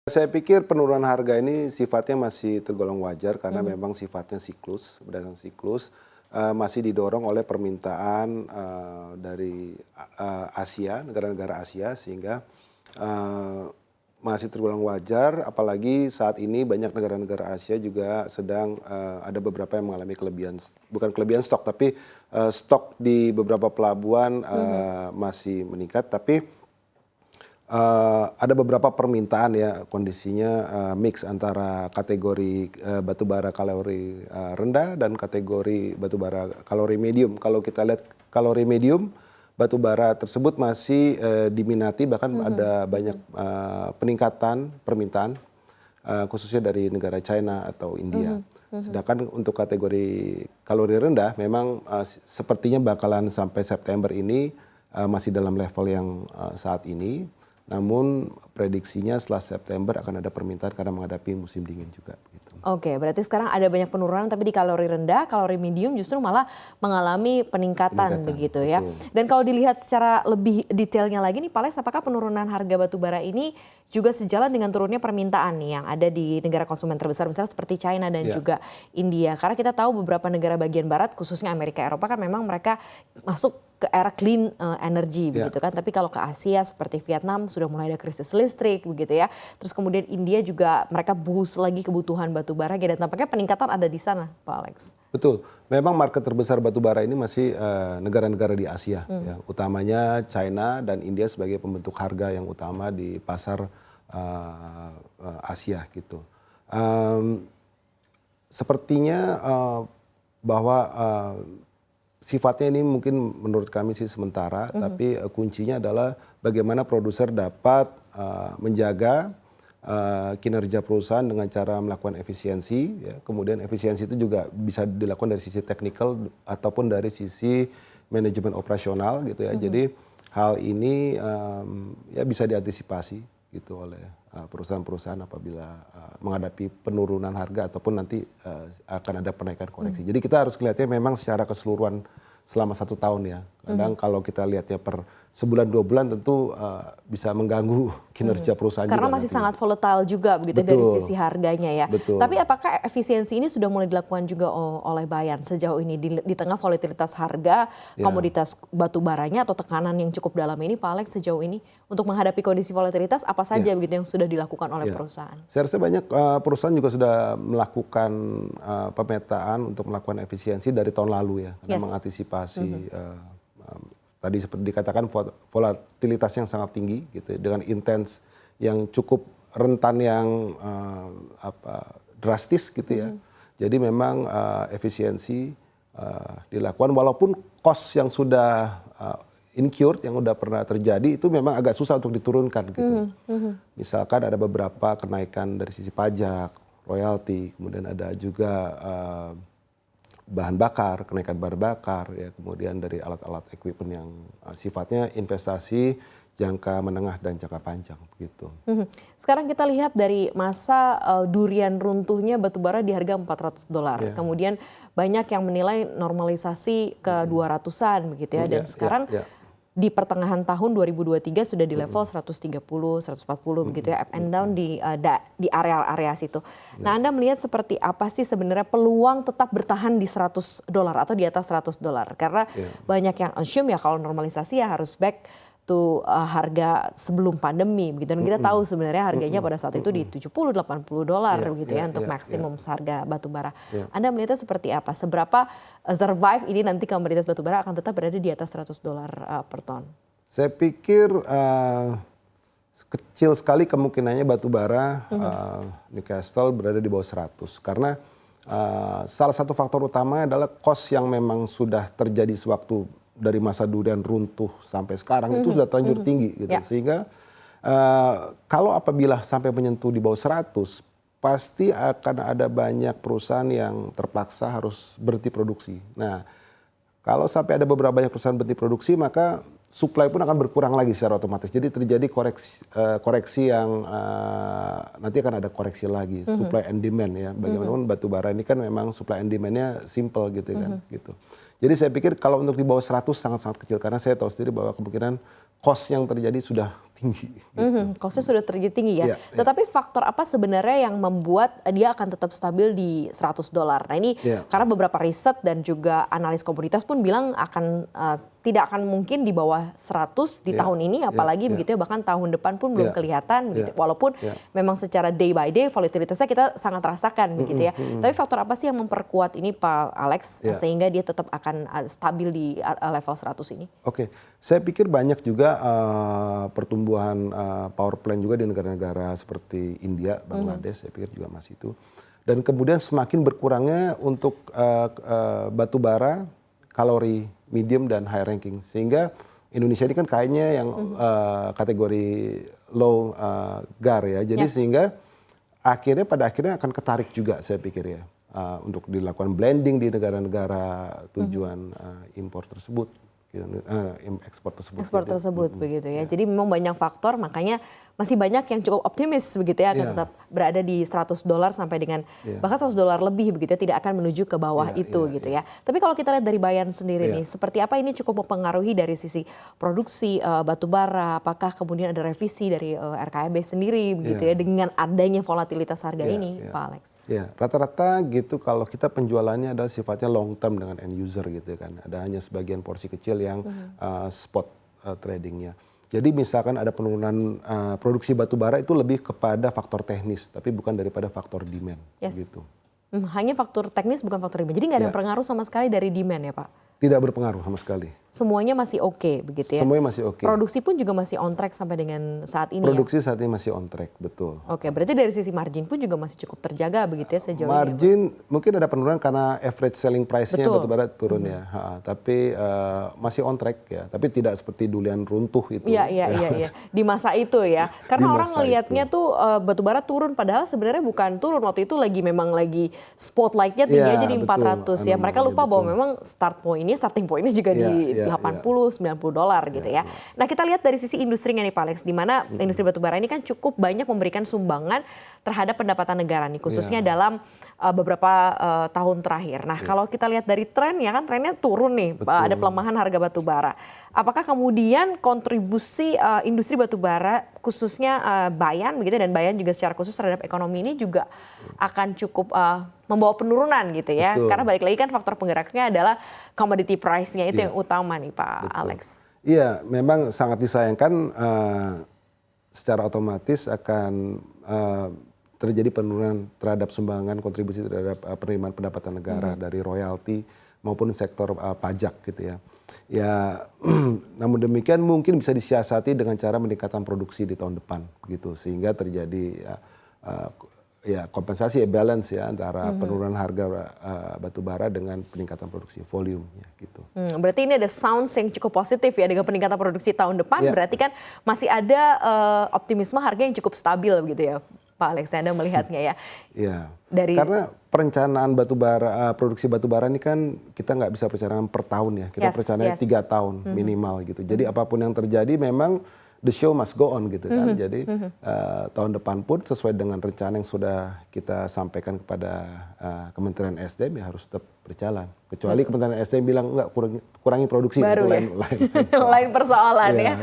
Saya pikir penurunan harga ini sifatnya masih tergolong wajar karena memang sifatnya siklus, berdasarkan siklus masih didorong oleh permintaan dari Asia, negara-negara Asia sehingga masih tergolong wajar. Apalagi saat ini banyak negara-negara Asia juga sedang ada beberapa yang mengalami kelebihan, bukan kelebihan stok, tapi stok di beberapa pelabuhan masih meningkat, tapi ada beberapa permintaan ya, kondisinya mix antara kategori batubara kalori rendah dan kategori batubara kalori medium. Kalau kita lihat kalori medium, batubara tersebut masih diminati, bahkan ada banyak peningkatan permintaan khususnya dari negara China atau India. Sedangkan untuk kategori kalori rendah memang sepertinya bakalan sampai September ini masih dalam level yang saat ini. Namun prediksinya setelah September akan ada permintaan karena menghadapi musim dingin juga. Gitu. Oke, berarti sekarang ada banyak penurunan tapi di kalori rendah, kalori medium justru malah mengalami peningkatan begitu ya. Betul. Dan kalau dilihat secara lebih detailnya lagi nih Pak Lex, apakah penurunan harga batubara ini juga sejalan dengan turunnya permintaan nih yang ada di negara konsumen terbesar misalnya seperti China dan juga India. Karena kita tahu beberapa negara bagian barat khususnya Amerika Eropa kan memang mereka masuk ke era clean energy begitu kan. Tapi kalau ke Asia seperti Vietnam sudah mulai ada krisis listrik begitu ya. Terus kemudian India juga mereka boost lagi kebutuhan batubara dan tampaknya peningkatan ada di sana Pak Alex. Betul. Memang market terbesar batubara ini masih negara-negara di Asia ya. Utamanya China dan India sebagai pembentuk harga yang utama di pasar Asia gitu. Sepertinya bahwa sifatnya ini mungkin menurut kami sih sementara, tapi kuncinya adalah bagaimana produser dapat menjaga kinerja perusahaan dengan cara melakukan efisiensi. Ya. Kemudian efisiensi itu juga bisa dilakukan dari sisi teknikal ataupun dari sisi manajemen operasional gitu ya. Jadi hal ini ya bisa diantisipasi gitu oleh perusahaan-perusahaan apabila menghadapi penurunan harga ataupun nanti akan ada penaikan koreksi. Jadi kita harus lihatnya memang secara keseluruhan selama 1 tahun ya. Kadang kalau kita lihatnya per sebulan 2 bulan tentu bisa mengganggu kinerja perusahaan. Karena masih sangat volatile juga begitu dari sisi harganya ya. Betul. Tapi apakah efisiensi ini sudah mulai dilakukan juga oleh Bayan sejauh ini di tengah volatilitas harga komoditas batu baranya atau tekanan yang cukup dalam ini Pak Alex sejauh ini untuk menghadapi kondisi volatilitas apa saja begitu yang sudah dilakukan oleh perusahaan? Saya rasa banyak perusahaan juga sudah melakukan pemetaan untuk melakukan efisiensi dari tahun lalu ya. Karena mengantisipasi tadi seperti dikatakan volatilitas yang sangat tinggi gitu dengan intens yang cukup rentan yang drastis gitu ya. Jadi memang efisiensi dilakukan walaupun cost yang sudah incurred yang sudah pernah terjadi itu memang agak susah untuk diturunkan gitu. Misalkan ada beberapa kenaikan dari sisi pajak, royalti, kemudian ada juga bahan bakar, kenaikan bahan bakar, ya, kemudian dari alat-alat equipment yang sifatnya investasi jangka menengah dan jangka panjang begitu. Sekarang kita lihat dari masa durian runtuhnya batubara di harga $400. Kemudian banyak yang menilai normalisasi ke 200-an begitu ya dan sekarang di pertengahan tahun 2023 sudah di level 130, 140 begitu ya, up and down di area-area situ. Nah Anda melihat seperti apa sih sebenarnya peluang tetap bertahan di $100 atau di atas $100? Karena banyak yang assume ya kalau normalisasi ya harus back to harga sebelum pandemi begitu. Dan kita tahu sebenarnya harganya pada saat itu di $70-80 begitu ya untuk maksimum harga batubara. Anda melihatnya seperti apa? Seberapa survive ini nanti komoditas batubara akan tetap berada di atas $100 per ton? Saya pikir kecil sekali kemungkinannya batubara Newcastle berada di bawah 100 karena salah satu faktor utama adalah cost yang memang sudah terjadi sewaktu dari masa durian runtuh sampai sekarang itu sudah terlanjur tinggi gitu. Sehingga kalau apabila sampai menyentuh di bawah 100 pasti akan ada banyak perusahaan yang terpaksa harus berhenti produksi. Nah, kalau sampai ada beberapa banyak perusahaan berhenti produksi maka supply pun akan berkurang lagi secara otomatis. Jadi terjadi koreksi yang nanti akan ada koreksi lagi, supply and demand ya. Bagaimanapun batu bara ini kan memang supply and demand-nya simple gitu kan. Gitu. Jadi saya pikir kalau untuk di bawah 100 sangat-sangat kecil, karena saya tahu sendiri bahwa kemungkinan cost yang terjadi sudah tinggi. Gitu. Costnya sudah terjadi tinggi ya. Iya, Tetapi faktor apa sebenarnya yang membuat dia akan tetap stabil di $100? Nah ini karena beberapa riset dan juga analis komoditas pun bilang akan tidak akan mungkin di bawah 100 di tahun ini, apalagi begitu ya, bahkan tahun depan pun belum kelihatan begitu. Walaupun memang secara day by day volatilitasnya kita sangat rasakan begitu ya. Tapi faktor apa sih yang memperkuat ini Pak Alex sehingga dia tetap akan stabil di level 100 ini? Oke, saya pikir banyak juga pertumbuhan power plant juga di negara-negara seperti India, Bangladesh, saya pikir juga masih itu. Dan kemudian semakin berkurangnya untuk batu bara, kalori medium dan high ranking, sehingga Indonesia ini kan kayaknya yang kategori low GAR ya, jadi sehingga pada akhirnya akan ketarik juga saya pikir ya untuk dilakukan blending di negara-negara tujuan impor tersebut. Ekspor tersebut begitu ya. Jadi memang banyak faktor, makanya masih banyak yang cukup optimis begitu ya, akan tetap berada di $100 sampai dengan bahkan $100 lebih begitu ya, tidak akan menuju ke bawah itu gitu ya. Tapi kalau kita lihat dari Bayan sendiri nih, seperti apa ini cukup mempengaruhi dari sisi produksi batu bara, apakah kemudian ada revisi dari RKEB sendiri begitu ya dengan adanya volatilitas harga ini, Pak Alex? Ya, rata-rata gitu kalau kita penjualannya adalah sifatnya long term dengan end user gitu kan. Ada hanya sebagian porsi kecil yang spot tradingnya. Jadi misalkan ada penurunan produksi batu bara itu lebih kepada faktor teknis, tapi bukan daripada faktor demand. Gitu. Hanya faktor teknis bukan faktor demand. Jadi nggak ada pengaruh sama sekali dari demand ya Pak? Tidak berpengaruh sama sekali. Semuanya masih oke begitu ya? Semuanya masih oke. Produksi pun juga masih on track sampai dengan saat ini Produksi saat ini masih on track, betul. Oke, berarti dari sisi margin pun juga masih cukup terjaga begitu ya sejauh ini? Margin mungkin ada penurunan karena average selling price-nya batu bara turun ya. Tapi masih on track ya. Tapi tidak seperti dulu yang runtuh itu. Iya. Di masa itu ya. Karena orang ngelihatnya tuh batu bara turun, padahal sebenarnya bukan turun. Waktu itu memang lagi spotlight-nya tinggi aja di 400 ya. Mereka lupa bahwa memang starting point-nya juga di $80-90 gitu ya. Nah kita lihat dari sisi industrinya nih Pak Alex, di mana industri batubara ini kan cukup banyak memberikan sumbangan terhadap pendapatan negara nih, khususnya dalam beberapa tahun terakhir. Nah kalau kita lihat dari tren ya kan trennya turun nih, ada pelemahan harga batubara. Apakah kemudian kontribusi industri batubara khususnya Bayan begitu, dan Bayan juga secara khusus terhadap ekonomi ini juga akan cukup membawa penurunan gitu ya? Karena balik lagi kan faktor penggeraknya adalah commodity price-nya itu yang utama nih Pak Alex. Iya, memang sangat disayangkan secara otomatis akan terjadi penurunan terhadap sumbangan kontribusi terhadap penerimaan pendapatan negara dari royalti maupun sektor pajak gitu ya. Ya, namun demikian mungkin bisa disiasati dengan cara meningkatkan produksi di tahun depan gitu, sehingga terjadi kompensasi balance ya antara penurunan harga batu bara dengan peningkatan produksi volume ya gitu. Berarti ini ada sounds yang cukup positif ya dengan peningkatan produksi tahun depan. Berarti kan masih ada optimisme harga yang cukup stabil begitu ya Pak Alex, Anda melihatnya ya? Iya. Karena perencanaan produksi batu bara ini kan kita nggak bisa perencanaan per tahun ya. Kita perencanaan 3 tahun minimal gitu. Jadi apapun yang terjadi memang the show must go on gitu kan. Jadi tahun depan pun sesuai dengan rencana yang sudah kita sampaikan kepada Kementerian SDM ya harus tetap berjalan. Kecuali Kementerian SDM bilang enggak, kurangi produksi. Baru itu ya? Lain persoalan ya.